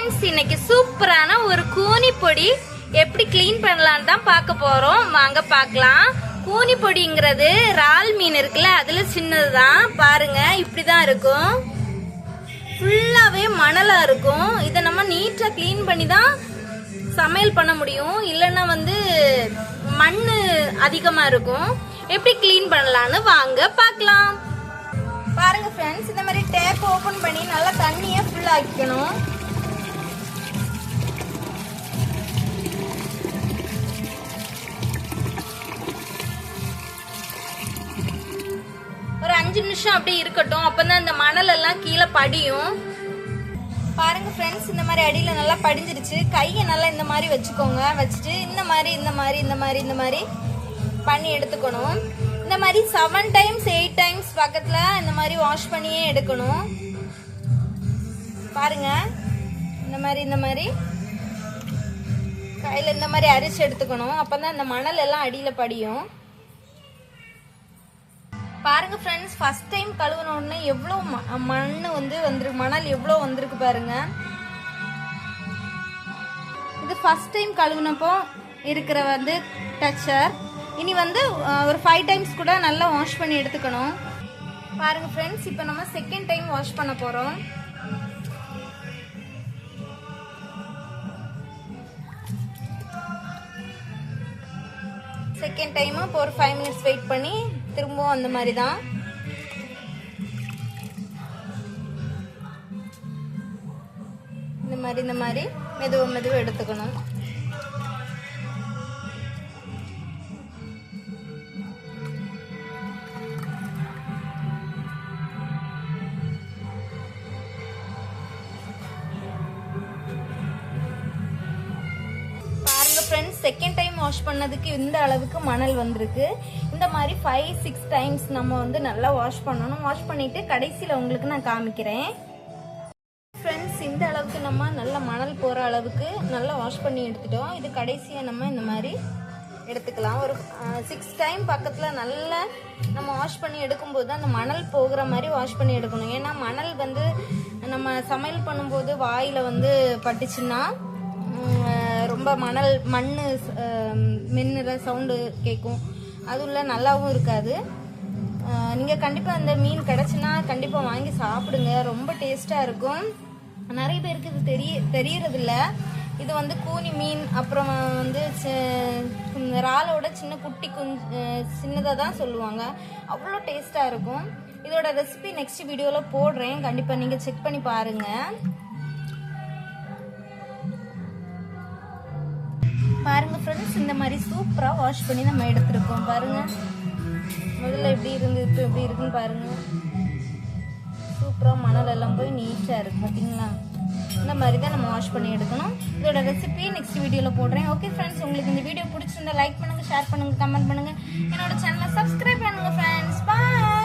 Friends, இன்னைக்கு சூப்பரான ஒரு கூனி பொடி எப்படி க்ளீன் பண்ணலான்னு தான் பார்க்க போறோம். வாங்க பார்க்கலாம். கூனி பொடிங்கிறது இறால் மீன் இருக்குல்ல, அதுல சின்னதுதான். பாருங்க, இப்படிதான் இருக்கும். ஃபுல்லாவே மணலா இருக்கும். இதை நம்ம நீட்டா க்ளீன் பண்ணி தான் சமையல் பண்ண முடியும். இல்லைன்னா மண்ணு அதிகமா இருக்கும். எப்படி க்ளீன் பண்ணலான்னு வாங்க பார்க்கலாம். பாருங்க ஃப்ரெண்ட்ஸ், இந்த மாதிரி டேப் ஓபன் பண்ணி நல்லா தண்ணியை ஃபுல் ஆக்கிக்கணும். ஒரு 5 நிமிஷம் அப்படியே இருக்கட்டும். அப்பதான் இந்த மணல் எல்லாம் கீழே படியும். பாருங்க ஃப்ரெண்ட்ஸ், இந்த மாதிரி அடியில நல்லா படிஞ்சிருச்சு. கையை நல்லா இந்த மாதிரி வச்சுக்கோங்க. வச்சுட்டு இந்த மாதிரி பண்ணி எடுத்துக்கணும். இந்த மாதிரி 7 டைம்ஸ் 8 டைம்ஸ் பக்கத்துல இந்த மாதிரி வாஷ் பண்ணியே எடுக்கணும். பாருங்க, இந்த மாதிரி கையில இந்த மாதிரி அரிச்சு எடுத்துக்கணும். அப்பதான் இந்த மணல் எல்லாம் அடியில படியும். பாருங்க ஃப்ரெண்ட்ஸ், ஃபர்ஸ்ட் டைம் கழுவுன உடனே எவ்வளவு மண்ணு வந்திருக்கு, மணல் எவ்வளவு வந்திருக்கு பாருங்க. இது ஃபர்ஸ்ட் டைம் கழுவுனப்போ இருக்கிற டச்சர். இனி ஒரு 5 டைம்ஸ் கூட நல்லா வாஷ் பண்ணி எடுத்துக்கணும். பாருங்க ஃப்ரெண்ட்ஸ், இப்போ நம்ம செகண்ட் டைம் வாஷ் பண்ண போறோம். செகண்ட் டைம் இப்போ ஒரு 5 மினிட்ஸ் வெயிட் பண்ணி திரும்பவும் அந்த மாதிரி தான். இந்த மாதிரி மெதுவா எடுத்துக்கணும். செகண்ட் டைம் வாஷ் பண்ணதுக்கு இந்த அளவுக்கு மணல் வந்திருக்கு. இந்த மாதிரி 5-6 டைம்ஸ் நம்ம நல்லா வாஷ் பண்ணணும். வாஷ் பண்ணிட்டு கடைசியில் உங்களுக்கு நான் காமிக்கிறேன். ஃப்ரெண்ட்ஸ், இந்த அளவுக்கு நம்ம நல்லா மணல் போகிற அளவுக்கு நல்லா வாஷ் பண்ணி எடுத்துட்டோம். இது கடைசியாக நம்ம இந்த மாதிரி எடுத்துக்கலாம். ஒரு 6 டைம் பக்கத்தில் நல்லா நம்ம வாஷ் பண்ணி எடுக்கும்போது அந்த மணல் போகிற மாதிரி வாஷ் பண்ணி எடுக்கணும். ஏன்னா மணல் நம்ம சமையல் பண்ணும்போது வாயில் பட்டுச்சுன்னா ரொம்ப மண்ணு மின்னுற சவுண்டு கேட்கும். அதுல நல்லாவும் இருக்காது. நீங்கள் கண்டிப்பாக அந்த மீன் கிடச்சுன்னா கண்டிப்பாக வாங்கி சாப்பிடுங்க. ரொம்ப டேஸ்ட்டாக இருக்கும். நிறைய பேருக்கு இது தெரியறதில்ல. இது கூனி மீன், அப்புறம் இறாலோட சின்ன குட்டி சின்னதாக தான் சொல்லுவாங்க. அவ்வளோ டேஸ்ட்டாக இருக்கும். இதோட ரெசிபி நெக்ஸ்ட் வீடியோவில் போடுறேன். கண்டிப்பாக நீங்கள் செக் பண்ணி பாருங்கள். பாருங்க ஃப்ரெண்ட்ஸ், இந்த மாதிரி சூப்பரா வாஷ் பண்ணி நம்ம எடுத்துருக்கோம். பாருங்க, முதல்ல எப்படி இருக்குன்னு பாருங்க. சூப்பரா மணல் எல்லாம் போய் நீட்டா இருக்கு. பாத்தீங்களா? இந்த மாதிரி தான் நம்ம வாஷ் பண்ணி எடுக்கணும். இதோட ரெசிபி நெக்ஸ்ட் வீடியோல போடுறேன். ஓகே ஃப்ரெண்ட்ஸ், உங்களுக்கு இந்த வீடியோ பிடிச்சிருந்தா லைக் பண்ணுங்க, ஷேர் பண்ணுங்க, கமெண்ட் பண்ணுங்க. என்னோட சேனலை சப்ஸ்கிரைப் பண்ணுங்க ஃப்ரெண்ட்ஸ். பாய்.